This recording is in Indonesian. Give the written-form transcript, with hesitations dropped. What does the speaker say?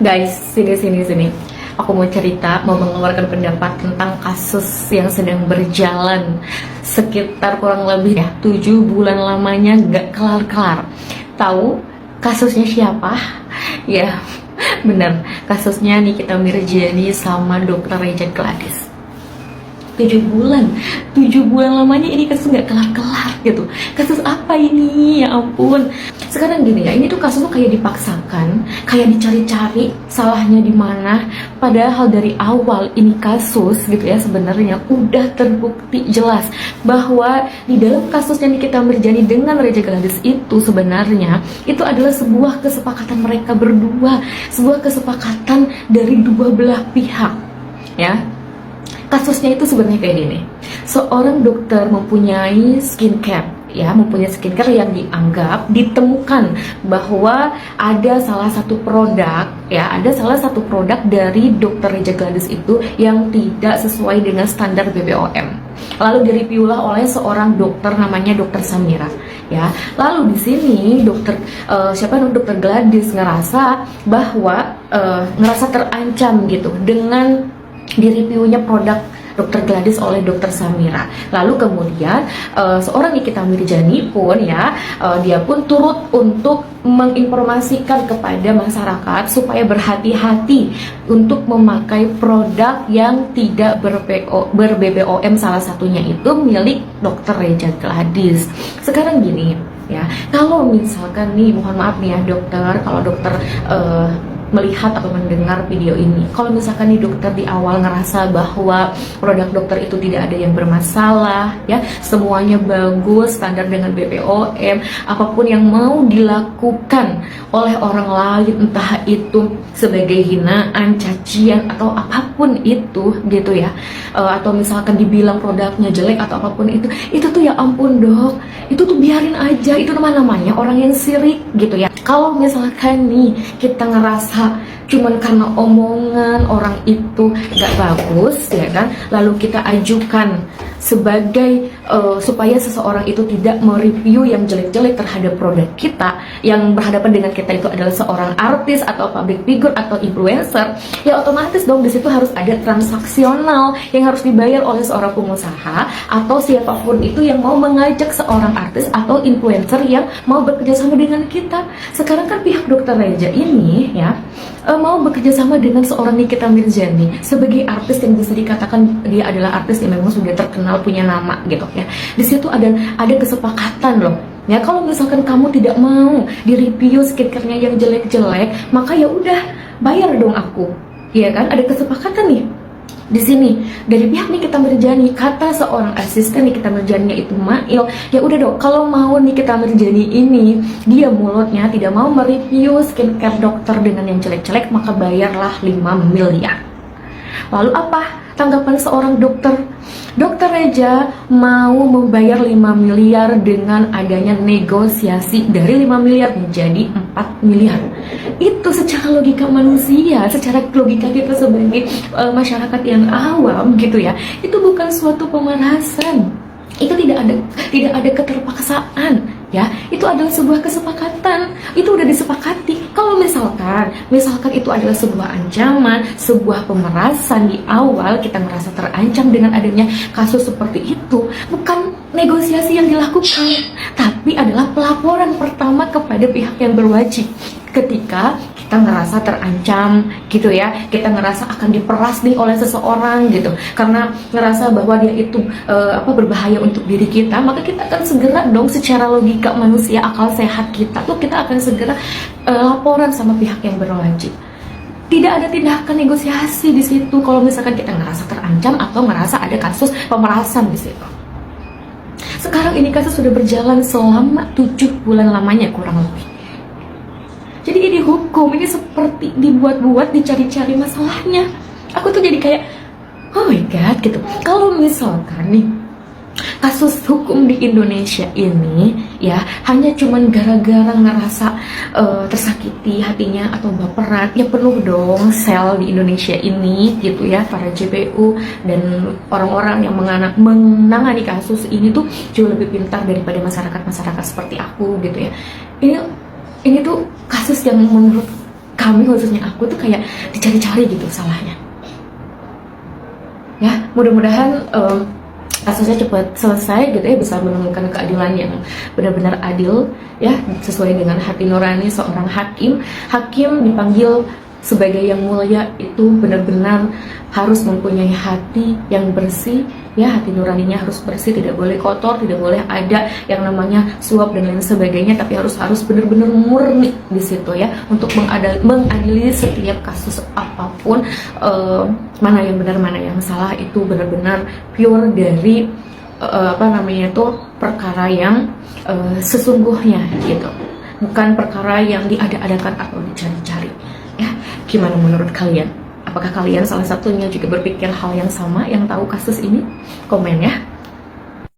Guys, sini. Aku mau cerita, mau mengeluarkan pendapat tentang kasus yang sedang berjalan sekitar kurang lebih 7 bulan lamanya gak kelar-kelar. Tahu kasusnya siapa? Ya, bener. Kasusnya Nikita Mirzani sama Dr. Reza Gladys. 7 bulan lamanya ini kasus nggak kelar-kelar gitu. Kasus apa ini, ya ampun. Sekarang gini ya, ini tuh kasus tuh kayak dipaksakan, kayak dicari-cari salahnya di mana, padahal dari awal ini kasus gitu ya sebenarnya udah terbukti jelas bahwa di dalam kasusnya Nikita Mirzani dengan Reza Gladys itu sebenarnya itu adalah sebuah kesepakatan mereka berdua, sebuah kesepakatan dari dua belah pihak ya. Kasusnya itu sebenarnya kayak gini. Seorang dokter mempunyai skincare yang dianggap ditemukan bahwa ada salah satu produk dari Dr. Reza Gladys itu yang tidak sesuai dengan standar BPOM. Lalu direview oleh seorang dokter namanya Dr. Samira ya. Lalu di sini Dr. Gladys ngerasa bahwa ngerasa terancam gitu dengan di-reviewnya produk Dr. Gladys oleh Dr. Samira. Lalu kemudian seorang Nikita Mirzani pun dia pun turut untuk menginformasikan kepada masyarakat supaya berhati-hati untuk memakai produk yang tidak ber-BPOM, salah satunya itu milik Dr. Reza Gladys. Sekarang gini ya, kalau misalkan nih, mohon maaf nih ya dokter, kalau dokter melihat atau mendengar video ini, kalau misalkan nih dokter di awal ngerasa bahwa produk dokter itu tidak ada yang bermasalah ya, semuanya bagus, standar dengan BPOM, apapun yang mau dilakukan oleh orang lain, entah itu sebagai hinaan, cacian atau apapun itu gitu ya, atau misalkan dibilang produknya jelek atau apapun itu tuh ya ampun dok, itu tuh biarin aja, itu namanya orang yang sirik gitu ya. Kalau misalkan nih kita ngerasa cuman karena omongan orang itu gak bagus ya kan, lalu kita ajukan sebagai supaya seseorang itu tidak mereview yang jelek-jelek terhadap produk kita, yang berhadapan dengan kita itu adalah seorang artis atau public figure atau influencer, ya otomatis dong di situ harus ada transaksional yang harus dibayar oleh seorang pengusaha atau siapapun itu yang mau mengajak seorang artis atau influencer yang mau bekerja sama dengan kita. Sekarang kan pihak Dr. Reza ini ya mau bekerja sama dengan seorang Nikita Mirzani sebagai artis yang bisa dikatakan dia adalah artis yang memang sudah terkenal, punya nama gitu ya. Di situ ada kesepakatan loh ya, kalau misalkan kamu tidak mau di-review skincare-nya yang jelek-jelek, maka ya udah bayar dong aku, ya kan. Ada kesepakatan nih di sini dari pihak Nikita Mirzani. Kata seorang asisten Nikita Mirzani itu Mail, ya udah dong, kalau mau Nikita Mirzani ini dia mulutnya tidak mau mereview skincare dokter dengan yang jelek-jelek, maka bayarlah 5 miliar. Lalu apa tanggapan seorang dokter? Dr. Reza mau membayar 5 miliar dengan adanya negosiasi dari 5 miliar menjadi 4 miliar. Itu secara logika manusia, secara logika kita sebagai masyarakat yang awam gitu ya, itu bukan suatu pemerasan. Itu tidak ada keterpaksaan ya, itu adalah sebuah kesepakatan, itu udah disepakati. Kalau misalkan itu adalah sebuah ancaman, sebuah pemerasan di awal, kita merasa terancam dengan adanya kasus seperti itu, bukan negosiasi yang dilakukan, tapi adalah pelaporan pertama kepada pihak yang berwajib. Ketika kita ngerasa terancam gitu ya, kita ngerasa akan diperas nih oleh seseorang gitu, karena ngerasa bahwa dia itu berbahaya untuk diri kita, maka kita akan segera dong, secara logika manusia, akal sehat kita tuh kita akan segera laporan sama pihak yang berwajib. Tidak ada tindakan negosiasi di situ kalau misalkan kita ngerasa terancam atau ngerasa ada kasus pemerasan di situ. Sekarang ini kasus sudah berjalan selama 7 bulan lamanya kurang lebih. Jadi ini hukum, ini seperti dibuat-buat, dicari-cari masalahnya. Aku tuh jadi kayak, oh my god gitu. Kalau misalkan nih kasus hukum di Indonesia ini ya hanya cuman gara-gara ngerasa tersakiti hatinya atau baperan, ya penuh dong sel di Indonesia ini gitu ya, para JPU dan orang-orang yang menangani kasus ini tuh jauh lebih pintar daripada masyarakat seperti aku gitu ya. Ini tuh kasus yang menurut kami, khususnya aku tuh kayak dicari-cari gitu salahnya. Ya, mudah-mudahan kasusnya cepat selesai gitu ya, bisa menemukan keadilan yang benar-benar adil ya, sesuai dengan hati nurani seorang hakim. Hakim dipanggil sebagai yang mulia itu benar-benar harus mempunyai hati yang bersih ya, hati nuraninya harus bersih, tidak boleh kotor, tidak boleh ada yang namanya suap dan lain sebagainya, tapi harus benar-benar murni di situ ya, untuk mengadili setiap kasus apapun, mana yang benar mana yang salah, itu benar-benar pure dari perkara yang sesungguhnya gitu, bukan perkara yang diada-adakan atau dicari-cari. Ya, gimana menurut kalian? Apakah kalian salah satunya juga berpikir hal yang sama, yang tahu kasus ini? Komen ya.